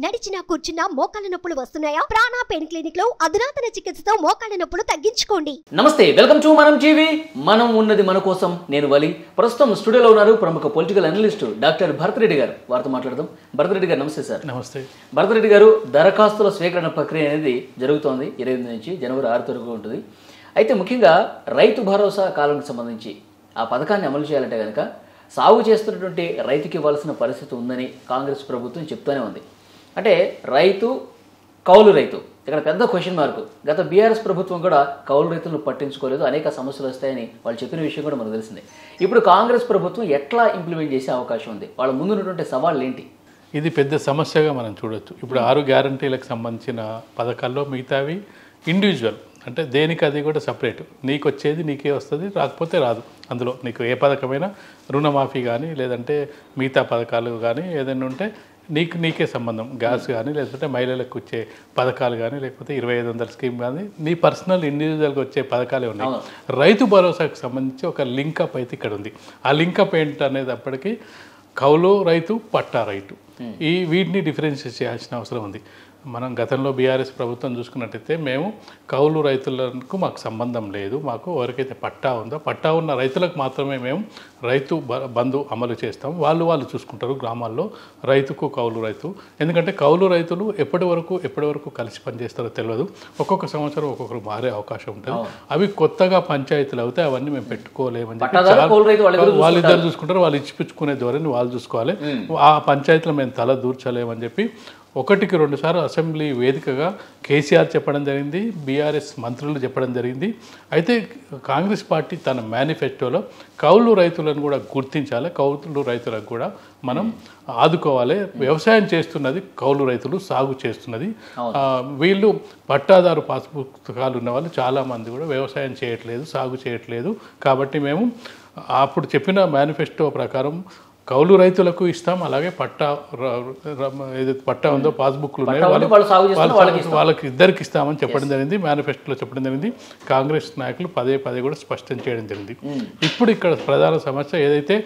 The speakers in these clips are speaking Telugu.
నడిచినా కూర్చున్నా మోకాళ్ళ నొప్పులు వస్తున్నాయా? ప్రాణ పెయిన్ క్లినిక్ లో అధునాతన చికిత్సతో మోకాళ్ళ నొప్పులు తగ్గించుకోండి. నమస్తే, వెల్కమ్ టు మనం టీవీ. మనం ఉన్నది మన కోసం. నేను వలి. ప్రస్తుతం స్టూడియోలో ఉన్నారు ప్రముఖ political analyst doctor Bharat Reddy గారు. వారితో మాట్లాడదాం. భరత్ రెడ్డి గారు నమస్తే సార్. నమస్తే. భరత్ రెడ్డి గారు, దరఖాస్తుల స్వీకరణ ప్రక్రియ అనేది జరుగుతోంది. 28 నుంచి జనవరి 6 వరకు ఉంటుంది. అయితే ముఖ్యంగా రైతు భరోసా కాలానికి సంబంధించి ఆ పథకాన్ని అమలు చేయాలంటే కనుక సాగు చేస్తున్నటువంటి రైతుకి ఇవ్వాల్సిన పరిస్థితి ఉందని కాంగ్రెస్ ప్రభుత్వం చెప్తూనే ఉంది. అంటే రైతు, కౌలు రైతు ఇక్కడ పెద్ద క్వశ్చన్ మార్కు. గత బీఆర్ఎస్ ప్రభుత్వం కూడా కౌలు రైతులను పట్టించుకోలేదు, అనేక సమస్యలు వస్తాయని వాళ్ళు చెప్పిన విషయం కూడా మనకు తెలిసిందే. ఇప్పుడు కాంగ్రెస్ ప్రభుత్వం ఎట్లా ఇంప్లిమెంట్ చేసే అవకాశం ఉంది? వాళ్ళ ముందున్నటువంటి సవాళ్ళు ఏంటి? ఇది పెద్ద సమస్యగా మనం చూడొచ్చు. ఇప్పుడు 6 గ్యారంటీలకు సంబంధించిన పథకాల్లో మిగతావి ఇండివిజువల్, అంటే దేనికి అది కూడా సపరేట్. నీకు వచ్చేది నీకే వస్తుంది, రాకపోతే రాదు. అందులో నీకు ఏ పథకమైనా రుణమాఫీ కానీ లేదంటే మిగతా పథకాలు కానీ ఏదైనా ఉంటే నీకే సంబంధం. గ్యాస్ కానీ లేకపోతే మహిళలకు వచ్చే పథకాలు కానీ లేకపోతే 2500 స్కీమ్ కానీ నీ పర్సనల్ ఇండివిజువల్గా వచ్చే పథకాలే ఉన్నాయి. రైతు భరోసాకు సంబంధించి ఒక లింకప్ అయితే ఇక్కడ ఉంది. ఆ లింకప్ ఏంటి అనేది అప్పటికి కౌలు రైతు, పట్టా రైతు, వీటిని డిఫరెన్షియేట్ చేయాల్సిన అవసరం ఉంది. మనం గతంలో బీఆర్ఎస్ ప్రభుత్వం చూసుకున్నట్టయితే మేము కౌలు రైతులకు మాకు సంబంధం లేదు, మాకు ఎవరికైతే పట్టా ఉందో పట్టా ఉన్న రైతులకు మాత్రమే మేము రైతు బంధు అమలు చేస్తాం, వాళ్ళు చూసుకుంటారు గ్రామాల్లో రైతుకు కౌలు రైతు. ఎందుకంటే కౌలు రైతులు ఎప్పటి వరకు కలిసి పనిచేస్తారో తెలియదు. ఒక్కొక్క సంవత్సరం ఒక్కొక్కరు మారే అవకాశం ఉంటుంది. అవి కొత్తగా పంచాయతీలు అవుతాయి, అవన్నీ మేము పెట్టుకోలేమని చెప్పి వాళ్ళిద్దరు చూసుకుంటారు. వాళ్ళు ఇచ్చిపుచ్చుకునే ధోరణి వాళ్ళు చూసుకోవాలి. ఆ పంచాయతీలో మేము తల దూర్చలేమని చెప్పి 1-2 సార్లు అసెంబ్లీ వేదికగా కేసీఆర్ చెప్పడం జరిగింది, బీఆర్ఎస్ మంత్రులు చెప్పడం జరిగింది. అయితే కాంగ్రెస్ పార్టీ తన మేనిఫెస్టోలో కౌలు రైతులను కూడా గుర్తించాలి, కౌలు రైతులకు కూడా మనం ఆదుకోవాలి. వ్యవసాయం చేస్తున్నది కౌలు రైతులు, సాగు చేస్తున్నది వీళ్ళు. పట్టాదారు పాస్ పుస్తకాలు ఉన్న వాళ్ళు చాలామంది కూడా వ్యవసాయం చేయట్లేదు, సాగు చేయట్లేదు. కాబట్టి మేము అప్పుడు చెప్పిన మేనిఫెస్టో ప్రకారం కౌలు రైతులకు ఇస్తాం, అలాగే పట్టా ఏదైతే పట్టా ఉందో పాస్బుక్లు ఉన్నాయో వాళ్ళకి ఇద్దరికి ఇస్తామని చెప్పడం జరిగింది, మేనిఫెస్టోలో చెప్పడం జరిగింది. కాంగ్రెస్ నాయకులు పదే కూడా స్పష్టం చేయడం జరిగింది. ఇప్పుడు ఇక్కడ ప్రధాన సమస్య ఏదైతే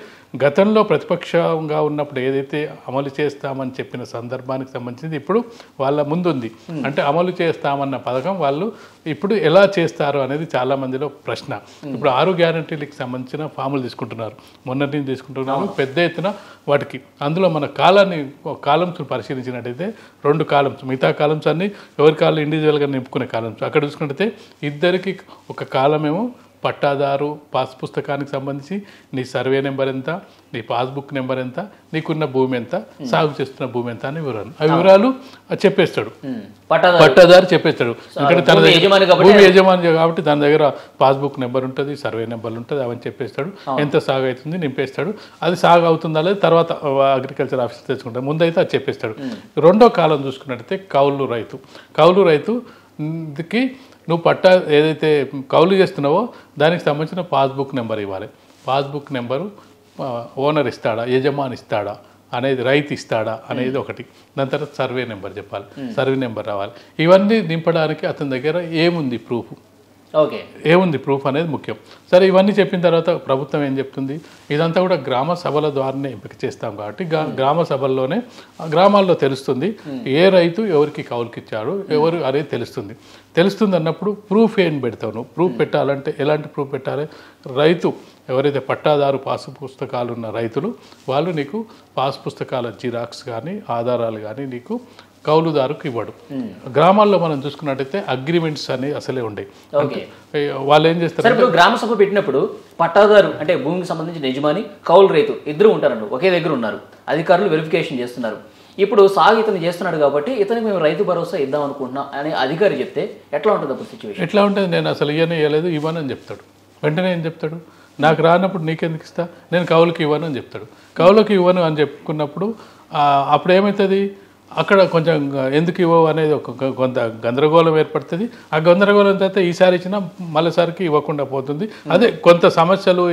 గతంలో ప్రతిపక్షంగా ఉన్నప్పుడు ఏదైతే అమలు చేస్తామని చెప్పిన సందర్భానికి సంబంధించింది ఇప్పుడు వాళ్ళ ముందుంది. అంటే అమలు చేస్తామన్న పథకం వాళ్ళు ఇప్పుడు ఎలా చేస్తారు అనేది చాలా మందిలో ప్రశ్న. ఇప్పుడు 6 గ్యారంటీలకు సంబంధించిన ఫాములు తీసుకుంటున్నారు, మొన్నటి నుంచి తీసుకుంటున్నారు పెద్ద ఎత్తున వాటికి. అందులో మన కాలమ్స్ పరిశీలించినట్టయితే 2 కాలమ్స్, మిగతా కాలమ్స్ అన్ని ఎవరి కాళ్ళు ఇండివిజువల్గా నింపుకునే కాలమ్స్. అక్కడ చూసుకున్నట్టయితే ఇద్దరికి ఒక కాలమేమో పట్టాదారు పాస్ పుస్తకానికి సంబంధించి నీ సర్వే నెంబర్ ఎంత, నీ పాస్బుక్ నెంబర్ ఎంత, నీకున్న భూమి ఎంత, సాగు చేస్తున్న భూమి ఎంత అని వివరాలు, ఆ వివరాలు చెప్పేస్తాడు పట్టాదారు చెప్పేస్తాడు. ఎందుకంటే తన దగ్గర భూమి యజమాని కాబట్టి తన దగ్గర పాస్బుక్ నెంబర్ ఉంటుంది, సర్వే నెంబర్లు ఉంటుంది, అవన్నీ చెప్పేస్తాడు. ఎంత సాగు అవుతుంది నింపేస్తాడు. అది సాగు అవుతుందా లేదా తర్వాత అగ్రికల్చర్ ఆఫీస్ తెచ్చుకుంటాడు, ముందైతే అది చెప్పేస్తాడు. రెండో కాలం చూసుకున్నట్టయితే కౌలు రైతుకి నువ్వు పట్టా ఏదైతే కౌలు చేస్తున్నావో దానికి సంబంధించిన పాస్బుక్ నెంబర్ ఇవ్వాలి. పాస్బుక్ నెంబరు ఓనర్ ఇస్తాడా, యజమాని ఇస్తాడా అనేది, రైతు ఇస్తాడా అనేది ఒకటి. దాని తర్వాత సర్వే నెంబర్ చెప్పాలి, సర్వే నెంబర్ రావాలి. ఇవన్నీ నింపడానికి అతని దగ్గర ఏముంది ప్రూఫ్ అనేది ముఖ్యం. సరే, ఇవన్నీ చెప్పిన తర్వాత ప్రభుత్వం ఏం చెప్తుంది, ఇదంతా కూడా గ్రామ సభల ద్వారానే ఎంపిక చేస్తాం కాబట్టి గ్రామ సభల్లోనే గ్రామాల్లో తెలుస్తుంది ఏ రైతు ఎవరికి కౌలుకిచ్చాడు ఎవరు అనేది తెలుస్తుంది అన్నప్పుడు ప్రూఫ్ ఏం పెడతావు నువ్వు? ప్రూఫ్ పెట్టాలంటే ఎలాంటి ప్రూఫ్ పెట్టాలి? రైతు ఎవరైతే పట్టాదారు పాస్ పుస్తకాలు ఉన్న రైతులు వాళ్ళు నీకు పాస్ పుస్తకాల జిరాక్స్ కానీ ఆధారాలు కానీ నీకు కౌలుదారుకు ఇవ్వడు. గ్రామాల్లో మనం చూసుకున్నట్టయితే అగ్రిమెంట్స్ అనేవి అసలే ఉండేవి. వాళ్ళు ఏం చేస్తారు, ఇప్పుడు గ్రామ సభ పెట్టినప్పుడు పట్టాదారు అంటే భూమికి సంబంధించిన యజమాని, కౌలు రైతు ఇద్దరు ఉంటారండి, ఒకే దగ్గర ఉన్నారు, అధికారులు వెరిఫికేషన్ చేస్తున్నారు. ఇప్పుడు సాగు ఇతను చేస్తున్నాడు కాబట్టి ఇతనికి మేము రైతు భరోసా ఇద్దాం అనుకుంటున్నాం అని అధికారి చెప్తే ఎట్లా ఉంటుంది అప్పుడు సిచ్యువేషన్? ఎట్లా ఉంటుంది? నేను అసలు ఇవ్వనని చెప్తాడు. వెంటనే ఏం చెప్తాడు, నాకు రానప్పుడు నీకెందుకు ఇస్తా, నేను కౌలుకి ఇవ్వను అని చెప్తాడు. కౌలుకి ఇవ్వను అని చెప్పుకున్నప్పుడు అప్పుడు ఏమవుతుంది, అక్కడ కొంచెం ఎందుకు ఇవ్వవు అనేది కొంత గందరగోళం ఏర్పడుతుంది. ఆ గందరగోళం తర్వాత ఈసారి ఇచ్చినా మళ్ళీసారికి ఇవ్వకుండా పోతుంది. అదే కొంత సమస్యలు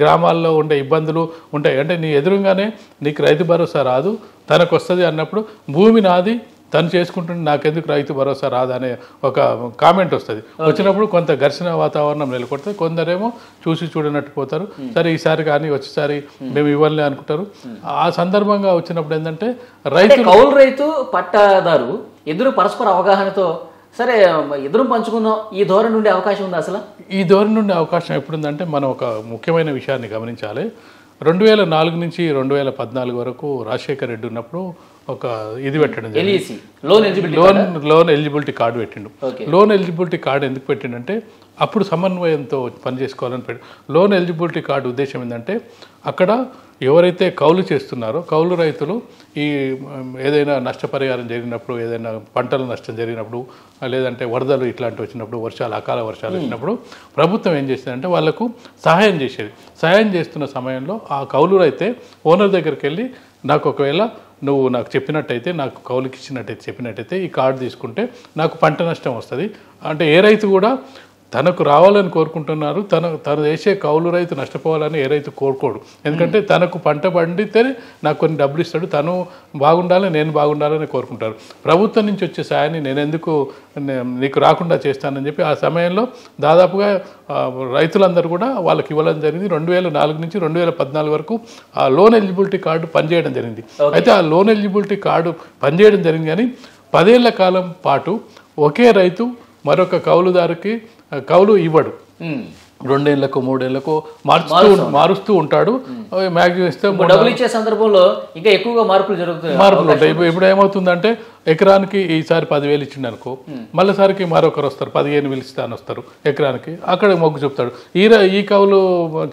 గ్రామాల్లో ఉండే ఇబ్బందులు ఉంటాయి. అంటే నీ ఎదురుగానే నీకు రైతు భరోసా రాదు, తనకు వస్తుంది అన్నప్పుడు భూమి నాది, తను చేసుకుంటుంటే నాకెందుకు రైతు భరోసా రాదనే ఒక కామెంట్ వస్తుంది. వచ్చినప్పుడు కొంత ఘర్షణ వాతావరణం నెలకొడుతుంది. కొందరేమో చూసి చూడనట్టు పోతారు, సరే ఈసారి కానీ వచ్చేసారి మేము ఇవ్వలే అనుకుంటారు. ఆ సందర్భంగా వచ్చినప్పుడు ఏంటంటే కౌలు రైతు పట్టాదారు ఎదురు పరస్పర అవగాహనతో సరే ఎదురు పంచుకుందాం ఈ ధోరణి నుండి అవకాశం ఉంది. అసలు ఈ ధోరణి నుండి అవకాశం ఎప్పుడుందంటే మనం ఒక ముఖ్యమైన విషయాన్ని గమనించాలి. 2004 నుంచి 2014 వరకు రాజశేఖర్ రెడ్డి ఉన్నప్పుడు ఒక ఇది పెట్టడం జరిగింది, లోన్ ఎలిజిబిలిటీ కార్డు పెట్టిండు. లోన్ ఎలిజిబిలిటీ కార్డు ఎందుకు పెట్టిండంటే అప్పుడు సమన్వయంతో పనిచేసుకోవాలని పెట్టి. లోన్ ఎలిజిబిలిటీ కార్డు ఉద్దేశం ఏంటంటే అక్కడ ఎవరైతే కౌలు చేస్తున్నారో కౌలు రైతులు ఈ ఏదైనా నష్టపరిహారం జరిగినప్పుడు, ఏదైనా పంటల నష్టం జరిగినప్పుడు, లేదంటే వరదలు ఇట్లాంటివి వచ్చినప్పుడు, వర్షాలు అకాల వర్షాలు వచ్చినప్పుడు ప్రభుత్వం ఏం చేసేదంటే వాళ్ళకు సహాయం చేసేది. సహాయం చేస్తున్న సమయంలో ఆ కౌలు రైతే ఓనర్ దగ్గరికి వెళ్ళి నాకు ఒకవేళ నువ్వు నాకు చెప్పినట్టయితే, నాకు కౌలుకి ఇచ్చినట్టయితే చెప్పినట్టయితే ఈ కార్డు తీసుకుంటే నాకు పంట నష్టం వస్తుంది అంటే ఏ రైతు కూడా తనకు రావాలని కోరుకుంటున్నారు. తను వేసే కౌలు రైతు నష్టపోవాలని ఏ రైతు కోరుకోడు. ఎందుకంటే తనకు పంట పండితేనే నాకు కొన్ని డబ్బులు ఇస్తాడు, తను బాగుండాలి నేను బాగుండాలని కోరుకుంటారు. ప్రభుత్వం నుంచి వచ్చే సాయాన్ని నేను ఎందుకు నీకు రాకుండా చేస్తానని చెప్పి ఆ సమయంలో దాదాపుగా రైతులందరూ కూడా వాళ్ళకి ఇవ్వడం జరిగింది. 2004 నుంచి 2014 వరకు ఆ లోన్ ఎలిజిబిలిటీ కార్డు పనిచేయడం జరిగింది. అయితే ఆ లోన్ ఎలిజిబిలిటీ కార్డు పనిచేయడం జరిగింది కానీ 10 ఏళ్ల కాలం పాటు ఒకే రైతు మరొక కౌలుదారుకి కౌలు ఇవ్వడు. 2 ఏళ్లకు 3 ఏళ్లకు మారుస్తూ ఉంటాడు. మ్యాక్సిమం ఇస్తే డబ్బులు ఇచ్చే సందర్భంలో ఇంకా ఎక్కువగా మార్పులు ఉంటాయి. ఇప్పుడు ఏమవుతుందంటే ఎకరానికి ఈసారి 10,000 ఇచ్చిండు అనుకో, మళ్ళీసారికి మరొకరు వస్తారు 15,000 ఇస్తాను వస్తారు ఎకరానికి, అక్కడ మొగ్గు చూపుతాడు. ఈ కౌలు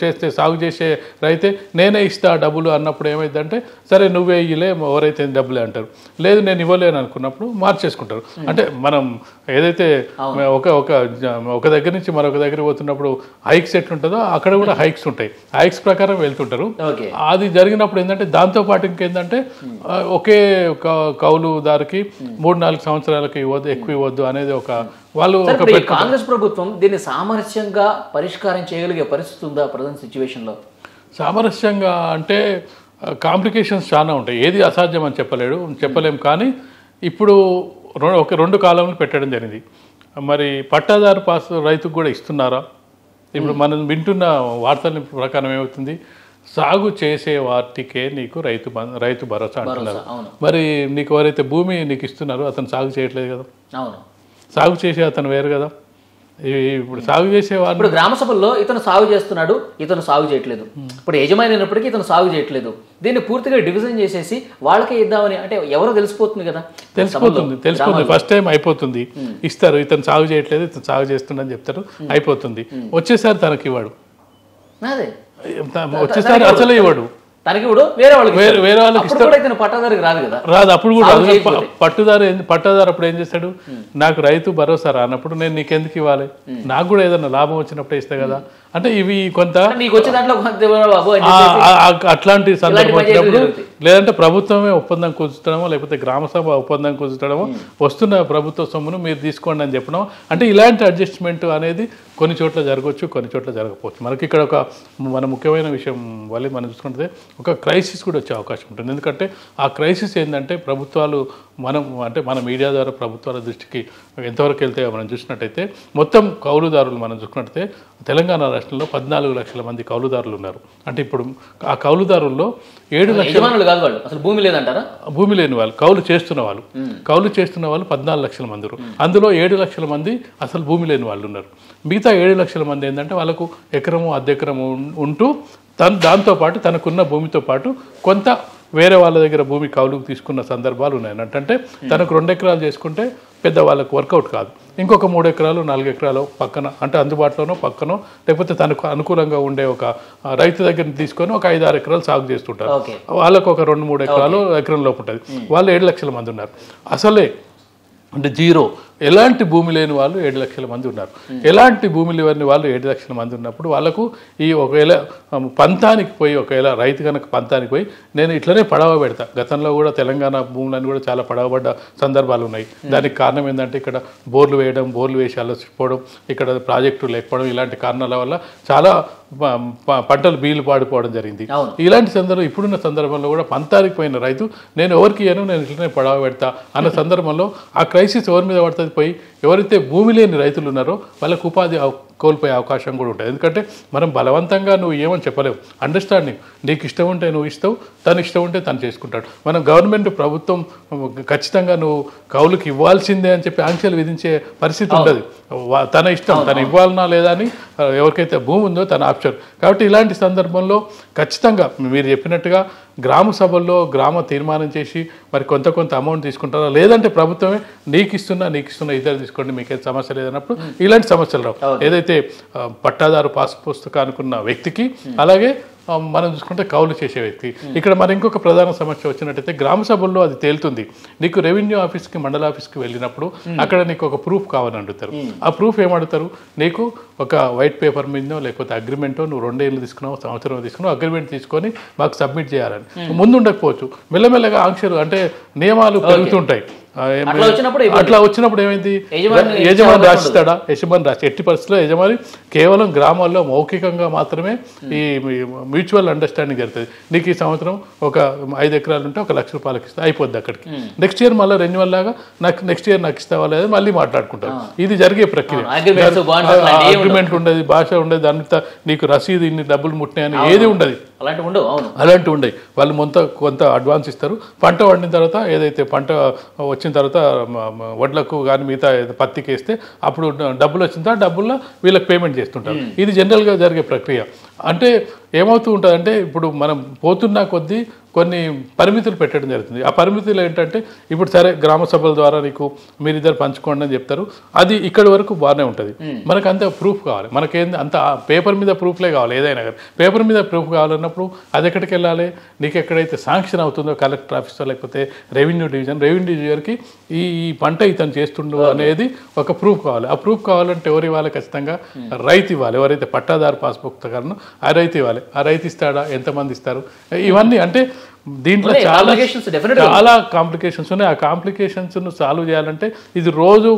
చేస్తే సాగు చేసే రైతే నేనే ఇస్తా డబ్బులు అన్నప్పుడు ఏమైందంటే సరే నువ్వే ఇయ్యలే ఎవరైతే డబ్బులే అంటారు. లేదు నేను ఇవ్వలేను అనుకున్నప్పుడు మార్చేసుకుంటారు. అంటే మనం ఏదైతే ఒక దగ్గర నుంచి మరొక దగ్గర పోతున్నప్పుడు హైక్స్ ఎట్లుంటుందో అక్కడ కూడా హైక్స్ ఉంటాయి. హైక్స్ ప్రకారం వెళ్తుంటారు. అది జరిగినప్పుడు ఏంటంటే దాంతోపాటు ఇంకేంటంటే ఒకే కౌలుదారుకి 3-4 సంవత్సరాలకి ఇవ్వద్దు, ఎక్కువ ఇవ్వద్దు అనేది ఒక వాళ్ళు కాంగ్రెస్ ప్రభుత్వం దీన్ని సామరస్యంగా పరిష్కారం చేయగలిగే పరిస్థితి ఉందా ప్రజెంట్ సిచ్యువేషన్లో? సామరస్యంగా అంటే కాంప్లికేషన్స్ చాలా ఉంటాయి. ఏది అసాధ్యం అని చెప్పలేం. కానీ ఇప్పుడు ఒక 2 కాలంలో పెట్టడం జరిగింది. మరి పట్టాదారు పాస్ రైతుకు కూడా ఇస్తున్నారా? ఇప్పుడు మనం వింటున్న వార్తల ప్రకారం ఏమవుతుంది, సాగు చేసే వాటికే నీకు రైతు భరోసా అంటున్నారు. మరి నీకు ఎవరైతే భూమి నీకు ఇస్తున్నారో అతను సాగు చేయట్లేదు కదా, సాగు చేసే అతను వేరు కదా. ఇప్పుడు సాగు చేసేవాళ్ళు ఇప్పుడు గ్రామ సభల్లో ఇతను సాగు చేస్తున్నాడు, ఇతను సాగు చేయట్లేదు. ఇప్పుడు యజమాని అయినప్పటికీ ఇతను సాగు చేయట్లేదు. దీన్ని పూర్తిగా డివిజన్ చేసేసి వాళ్ళకే ఇద్దామని అంటే ఎవరో తెలిసిపోతుంది కదా, తెలిసిపోతుంది. ఫస్ట్ టైం అయిపోతుంది, ఇస్తారు. ఇతను సాగు చేయట్లేదు, ఇతను సాగు చేస్తుండని చెప్తారు, అయిపోతుంది. వచ్చేసారి తనకి ఇవ్వడు, వచ్చేసారి అసలు ఇవ్వడు, తనకి ఇవ్వడు, వేరే వాళ్ళకి ఇస్తాడు. పట్టాదారికి రాదు కదా, రాదు. అప్పుడు కూడా పట్టాదారు అప్పుడు ఏం చేస్తాడు, నాకు రైతు భరోసా రానప్పుడు నేను నీకెందుకు ఇవ్వాలి, నాకు కూడా ఏదైనా లాభం వచ్చినప్పుడే ఇస్తా కదా. అంటే ఇవి కొంత అట్లాంటి సందర్భం వచ్చినప్పుడు, లేదంటే ప్రభుత్వమే ఒప్పందం కుదుర్చడమో లేకపోతే గ్రామ సభ ఒప్పందం కుదుర్చడమో, వస్తున్న ప్రభుత్వ సొమ్మును మీరు తీసుకోండి అని చెప్పడం, అంటే ఇలాంటి అడ్జస్ట్మెంట్ అనేది కొన్ని చోట్ల జరగవచ్చు, కొన్ని చోట్ల జరగకపోవచ్చు. మనకి ఇక్కడ మన ముఖ్యమైన విషయం వల్ల మనం చూసుకుంటే ఒక క్రైసిస్ కూడా వచ్చే అవకాశం ఉంటుంది. ఎందుకంటే ఆ క్రైసిస్ ఏంటంటే ప్రభుత్వాలు మన మీడియా ద్వారా ప్రభుత్వాల దృష్టికి ఎంతవరకు వెళ్తే మనం చూసినట్టయితే మొత్తం కౌలుదారులు మనం చూసుకున్నట్టయితే తెలంగాణ రాష్ట్రంలో 14 లక్షల మంది కౌలుదారులు ఉన్నారు. అంటే ఇప్పుడు ఆ కౌలుదారుల్లో 7 లక్షల అసలు భూమి లేదంటారా, భూమి లేని వాళ్ళు కౌలు చేస్తున్న వాళ్ళు 14 లక్షల మంది ఉన్నారు. అందులో 7 లక్షల మంది అసలు భూమి లేని వాళ్ళు ఉన్నారు. మిగతా 7 లక్షల మంది ఏంటంటే వాళ్ళకు ఎకరము అద్దెకరము ఉంటూ దాంతోపాటు తనకున్న భూమితో పాటు కొంత వేరే వాళ్ళ దగ్గర భూమి కౌలుకు తీసుకున్న సందర్భాలు ఉన్నాయి. అంటే తనకు 2 ఎకరాలు చేసుకుంటే పెద్ద వాళ్ళకు వర్కౌట్ కాదు, ఇంకొక 3 ఎకరాలు 4 ఎకరాలు పక్కన అంటే అందుబాటులోనో పక్కనో లేకపోతే తనకు అనుకూలంగా ఉండే ఒక రైతు దగ్గర తీసుకొని ఒక 5-6 ఎకరాలు సాగు చేస్తుంటారు. వాళ్ళకు ఒక 2-3 ఎకరాలు ఎకరం లోపు ఉంటుంది. వాళ్ళు 7 లక్షల మంది ఉన్నారు. అసలే అంటే జీరో ఎలాంటి భూమి లేని వాళ్ళు 7 లక్షల మంది ఉన్నారు. ఎలాంటి భూమి లేని వాళ్ళు 7 లక్షల మంది ఉన్నప్పుడు వాళ్ళకు ఈ ఒకవేళ పంతానికి పోయి ఒకవేళ రైతు కనుక పంతానికి పోయి నేను ఇట్లనే పడవ పెడతా. గతంలో కూడా తెలంగాణ భూములను కూడా చాలా పడవబడ్డ సందర్భాలు ఉన్నాయి. దానికి కారణం ఏంటంటే ఇక్కడ బోర్లు వేయడం, బోర్లు వేసి అలసిపోవడం, ఇక్కడ ప్రాజెక్టులు లేకపోవడం, ఇలాంటి కారణాల వల్ల చాలా పంటలు బీలు పాడిపోవడం జరిగింది. ఇలాంటి సందర్భం ఇప్పుడున్న సందర్భంలో కూడా పంతానికి పోయిన రైతు నేను ఎవరికి ఇయ్యను, నేను ఇట్లనే పడవ పెడతా అన్న సందర్భంలో ఆ క్రైసిస్ ఎవరి మీద పడుతుంది పోయి ఎవరైతే భూమి లేని రైతులు ఉన్నారో వాళ్ళకు ఉపాధి కోల్పోయే అవకాశం కూడా ఉంటుంది. ఎందుకంటే మనం బలవంతంగా నువ్వు ఏమని చెప్పలేవు. అండర్స్టాండింగ్, నీకు ఇష్టం ఉంటే నువ్వు ఇస్తావు, తను ఇష్టం ఉంటే తను చేసుకుంటాడు. మనం గవర్నమెంట్ ప్రభుత్వం ఖచ్చితంగా నువ్వు కౌలుకి ఇవ్వాల్సిందే అని చెప్పి ఆంక్షలు విధించే పరిస్థితి ఉంటుంది. తన ఇష్టం, తను ఇవ్వాలన్నా లేదా అని ఎవరికైతే భూమి ఉందో తన ఆప్షన్. కాబట్టి ఇలాంటి సందర్భంలో ఖచ్చితంగా మీరు చెప్పినట్టుగా గ్రామ సభల్లో గ్రామ తీర్మానం చేసి మరి కొంత అమౌంట్ తీసుకుంటారా, లేదంటే ప్రభుత్వమే నీకు ఇస్తున్నా ఇద్దరు తీసుకోండి మీకేం సమస్య లేదన్నప్పుడు ఇలాంటి సమస్యలు రావు. ఏదైతే పట్టాదారు పాస్ పుస్తకానికి ఉన్న వ్యక్తికి అలాగే మనం చూసుకుంటే కౌలు చేసే వ్యక్తి. ఇక్కడ మరి ఇంకొక ప్రధాన సమస్య వచ్చినట్టయితే గ్రామ సభల్లో అది తేలుతుంది. నీకు రెవెన్యూ ఆఫీస్కి మండల ఆఫీస్కి వెళ్ళినప్పుడు అక్కడ నీకు ఒక ప్రూఫ్ కావాలని అడుగుతారు. ఆ ప్రూఫ్ ఏమడుగుతారు, నీకు ఒక వైట్ పేపర్ మీదనో లేకపోతే అగ్రిమెంటో నువ్వు 2 ఏళ్ళు తీసుకున్నావు, సంవత్సరం తీసుకున్నావు, అగ్రిమెంట్ తీసుకొని మాకు సబ్మిట్ చేయాలని. ముందు ఉండకపోవచ్చు, మెల్లమెల్లగా ఆంక్షలు అంటే నియమాలు పెరుగుతుంటాయి. అట్లా వచ్చినప్పుడు ఏమైంది, యజమాని రాసిస్తాడా, యజమాని రాసి ఎట్టి పరిస్థితుల్లో యజమాని కేవలం గ్రామాల్లో మౌఖికంగా మాత్రమే ఈ మ్యూచువల్ అండర్స్టాండింగ్ జరుగుతుంది. నీకు ఈ సంవత్సరం ఒక 5 ఎకరాలు ఉంటే 1 లక్ష రూపాయలకి ఇస్తా అయిపోద్ది. అక్కడికి నెక్స్ట్ ఇయర్ మళ్ళీ రెన్యువల్ లాగా నాకు నెక్స్ట్ ఇయర్ నాకు ఇస్తావా లేదా మళ్ళీ మాట్లాడుకుంటారు. ఇది జరిగే ప్రక్రియ. అగ్రిమెంట్ ఉండదు, భాష ఉండదు, దాని నీకు రసీదు ఇన్ని డబ్బులు ముట్టినాయని ఏది ఉండదు. అలాంటివి ఉండవు. వాళ్ళు కొంత అడ్వాన్స్ ఇస్తారు. పంట వండిన తర్వాత ఏదైతే పంట వచ్చిన తర్వాత వడ్లకు కానీ మిగతా పత్తికి వేస్తే అప్పుడు డబ్బులు వచ్చిన తర్వాత డబ్బుల్లో వీళ్ళకి పేమెంట్ చేస్తుంటారు. ఇది జనరల్గా జరిగే ప్రక్రియ. అంటే ఏమవుతూ ఉంటుంది అంటే ఇప్పుడు మనం పోతున్నా కొద్దీ కొన్ని పరిమితులు పెట్టడం జరుగుతుంది. ఆ పరిమితులు ఏంటంటే ఇప్పుడు సరే గ్రామ సభల ద్వారా నీకు మీరిద్దరు పంచుకోండి అని చెప్తారు. అది ఇక్కడి వరకు బాగానే ఉంటుంది. మనకు అంత ప్రూఫ్ కావాలి, మనకేంది అంత పేపర్ మీద ప్రూఫ్లే కావాలి. ఏదైనా కానీ పేపర్ మీద ప్రూఫ్ కావాలన్నప్పుడు అది ఎక్కడికి వెళ్ళాలి, నీకు ఎక్కడైతే శాంక్షన్ అవుతుందో కలెక్టర్ ఆఫీస్లో లేకపోతే రెవెన్యూ డివిజన్కి ఈ పంట ఇతను చేస్తుండో అనేది ఒక ప్రూఫ్ కావాలి. ఆ ప్రూఫ్ కావాలంటే ఎవరు ఇవ్వాలి, ఖచ్చితంగా రైతు ఇవ్వాలి. ఎవరైతే పట్టాదారు పాస్ పుస్తకాలను ఆ రైతు ఇవ్వాలి. ఆ రైతు ఇస్తాడా, ఎంతమంది ఇస్తారు, ఇవన్నీ అంటే దీంట్లో చాలా కాంప్లికేషన్స్ ఉన్నాయి. ఆ కాంప్లికేషన్స్ను సాల్వ్ చేయాలంటే ఇది రోజు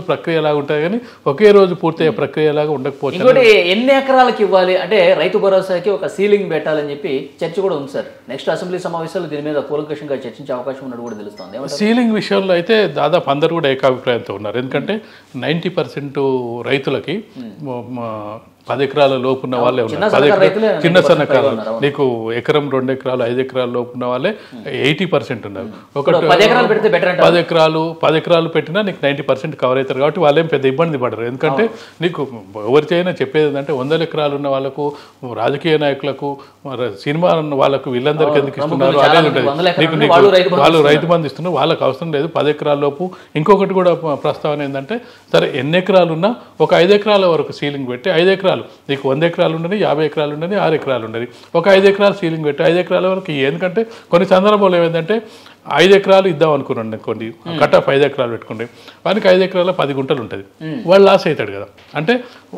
ప్రక్రియ లాగా ఉంటుంది కానీ ఒకే రోజు పూర్తయ్యే ప్రక్రియ లాగా ఉండకపోవచ్చు. ఇంకోటి ఎన్ని ఎకరాలకు ఇవ్వాలి అంటే రైతు భరోసాకి ఒక సీలింగ్ పెట్టాలని చెప్పి చర్చ కూడా ఉంది సార్. నెక్స్ట్ అసెంబ్లీ సమావేశాలు దీని మీద కూలంకషంగా చర్చించే అవకాశం ఉన్నట్టు కూడా తెలుస్తుంది. సీలింగ్ విషయంలో అయితే దాదాపు అందరూ కూడా ఏకాభిప్రాయంతో ఉన్నారు. ఎందుకంటే 90% రైతులకి 10 ఎకరాల లోపున్న వాళ్ళే ఉన్నారు. చిన్న సన్నకారు నీకు ఎకరం 2 ఎకరాలు 5 ఎకరాల లోపున్న వాళ్ళే 80% ఉన్నారు. ఒకటి 10 ఎకరాలు పెట్టినా నీకు 90% కవర్ అవుతారు. కాబట్టి వాళ్ళేం పెద్ద ఇబ్బంది పడరు. ఎందుకంటే నీకు ఎవరికైనా చెప్పేది ఏంటంటే 100 ఎకరాలు ఉన్న వాళ్ళకు, రాజకీయ నాయకులకు, సినిమా వాళ్ళకు వీళ్ళందరికీ ఎందుకు ఇస్తున్నారు అనేది ఉంటుంది. నీకు వాళ్ళు రైతు బంధు ఇస్తున్నారు, వాళ్ళకి అవసరం లేదు 10 ఎకరాల లోపు. ఇంకొకటి కూడా ప్రస్తావన ఏంటంటే సరే ఎన్ని ఎకరాలు ఉన్నా ఒక 5 ఎకరాల వరకు సీలింగ్ పెట్టి 5 ఎకరాలు నీకు 100 ఎకరాలు ఉండని, 50 ఎకరాలు ఉండని, 6 ఎకరాలు ఉండని, ఒక 5 ఎకరాలు సీలింగ్ పెట్టి 5 ఎకరాల వరకు. ఎందుకంటే కొన్ని సందర్భాలు ఏమైందంటే 5 ఎకరాలు ఇద్దాం అనుకున్నాను అనుకోండి, కట్ ఆఫ్ 5 ఎకరాలు పెట్టుకుంటే వానికి 5 ఎకరాల 10 గుంటలు ఉంటుంది, వాడు లాస్ అవుతాడు కదా. అంటే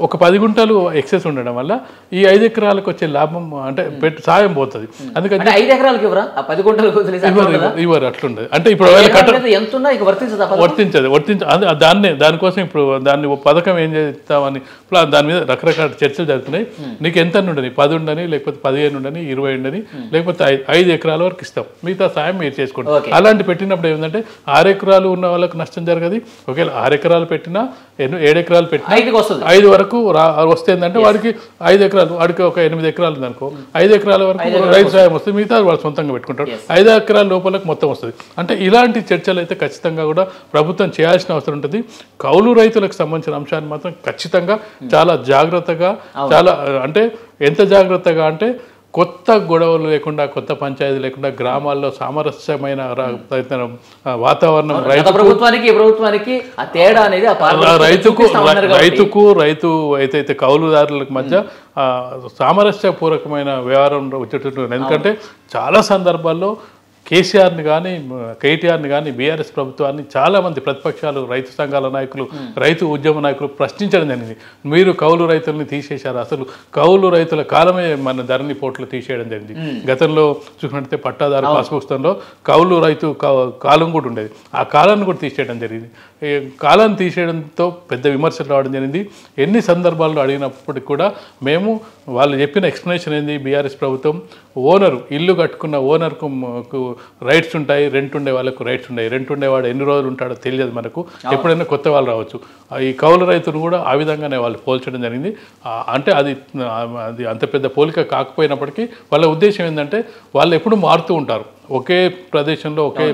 ఒక 10 గుంటలు ఎక్సెస్ ఉండడం వల్ల ఈ 5 ఎకరాలకు వచ్చే లాభం అంటే సాయం పోతుంది. అందుకని 5 ఎకరాలకు ఇవ్వరు అట్లుండదు. అంటే ఇప్పుడు దానికోసం ఇప్పుడు దాన్ని పథకం ఏం చేస్తామని దాని మీద రకరకాల చర్చలు జరుగుతున్నాయి. నీకు ఎంత ఉండని 10 ఉండని, లేకపోతే 15 ఉండని, 20 ఉండని, లేకపోతే 5 ఎకరాల వరకు ఇస్తాం, మిగతా సాయం మీరు చేసుకోండి. అలాంటి పెట్టినప్పుడు ఏంటంటే 6 ఎకరాలు ఉన్న వాళ్ళకి నష్టం జరగదు. ఒకవేళ 6 ఎకరాలు పెట్టినా 7 ఎకరాలు పెట్టినా 5 వరకు వస్తుందంటే వాడికి 5 ఎకరాలు, వాడికి ఒక 8 ఎకరాలు ఉందనుకో 5 ఎకరాల వరకు రైతు సాయం వస్తుంది, మిగతా వాడు సొంతంగా పెట్టుకుంటాడు. 5 ఎకరాల లోపలకు మొత్తం వస్తుంది. అంటే ఇలాంటి చర్చలు అయితే ఖచ్చితంగా కూడా ప్రభుత్వం చేయాల్సిన అవసరం ఉంటుంది. కౌలు రైతులకు సంబంధించిన అంశాన్ని మాత్రం ఖచ్చితంగా చాలా జాగ్రత్తగా, చాలా అంటే ఎంత జాగ్రత్తగా అంటే కొత్త గొడవలు లేకుండా, కొత్త పంచాయతీ లేకుండా గ్రామాల్లో సామరస్యమైన వాతావరణం రైతు అయితే కౌలుదారులకు మధ్య సామరస్యపూర్వకమైన వ్యవహారం వచ్చేటట్టు. ఎందుకంటే చాలా సందర్భాల్లో కేసీఆర్ని కానీ కేటీఆర్ని కానీ బీఆర్ఎస్ ప్రభుత్వాన్ని చాలామంది ప్రతిపక్షాలు రైతు సంఘాల నాయకులు రైతు ఉద్యమ నాయకులు ప్రశ్నించడం జరిగింది. మీరు కౌలు రైతుల్ని తీసేశారు, అసలు కౌలు రైతుల కాలమే మన ధరణి పోర్టులు తీసేయడం జరిగింది. గతంలో చూసినట్లయితే పట్టాదారు పాస్ పుస్తకంలో కౌలు రైతు కాలం కూడా ఉండేది, ఆ కాలాన్ని కూడా తీసేయడం జరిగింది. కాలాన్ని తీసేయడంతో పెద్ద విమర్శలు రావడం జరిగింది. ఎన్ని సందర్భాల్లో అడిగినప్పటికీ కూడా మేము వాళ్ళు చెప్పిన ఎక్స్ప్లెనేషన్ ఏంది, బీఆర్ఎస్ ప్రభుత్వం ఓనరు ఇల్లు కట్టుకున్న ఓనర్కు రైట్స్ ఉంటాయి, రెంట్ ఉండే వాళ్ళకు రైట్స్ ఉంటాయి. రెంట్ ఉండేవాడు ఎన్ని రోజులు ఉంటాడో తెలియదు మనకు, ఎప్పుడైనా కొత్త వాళ్ళు రావచ్చు. ఈ కౌలు రైతును కూడా ఆ విధంగానే వాళ్ళు పోల్చడం జరిగింది. అంటే అది అంత పెద్ద పోలిక కాకపోయినప్పటికీ వాళ్ళ ఉద్దేశం ఏంటంటే వాళ్ళు ఎప్పుడు మారుతూ ఉంటారు, ఒకే ప్రదేశంలో ఒకే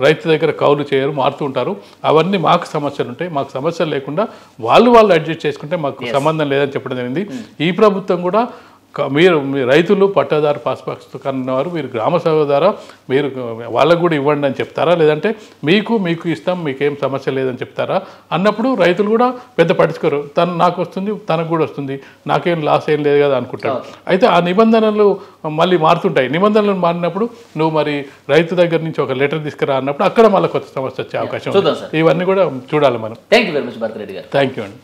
రైతు దగ్గర కౌలు చేయరు, మారుతూ ఉంటారు. అవన్నీ మాకు సమస్యలు ఉంటాయి, మాకు సమస్యలు లేకుండా వాళ్ళు అడ్జస్ట్ చేసుకుంటే మాకు సంబంధం లేదని చెప్పడం జరిగింది. ఈ ప్రభుత్వం కూడా మీరు రైతులు పట్టాదారు పాస్ పుస్తకం ఉన్నవారు మీరు గ్రామ సభ ద్వారా మీరు వాళ్ళకు కూడా ఇవ్వండి అని చెప్తారా, లేదంటే మీకు ఇస్తాం మీకేం సమస్య లేదని చెప్తారా అన్నప్పుడు రైతులు కూడా పెద్ద పట్టించుకోరు. నాకు వస్తుంది తనకు కూడా వస్తుంది, నాకేం లాస్ ఏం లేదు కదా అనుకుంటాడు. అయితే ఆ నిబంధనలు మళ్ళీ మారుతుంటాయి. నిబంధనలు మారినప్పుడు నువ్వు మరి రైతు దగ్గర నుంచి ఒక లెటర్ తీసుకురా అన్నప్పుడు అక్కడ మళ్ళీ కొత్త సమస్య వచ్చే అవకాశం. ఇవన్నీ కూడా చూడాలి మనం. Thank you very much Bharathi Reddy గారు. థ్యాంక్ యూ అండి.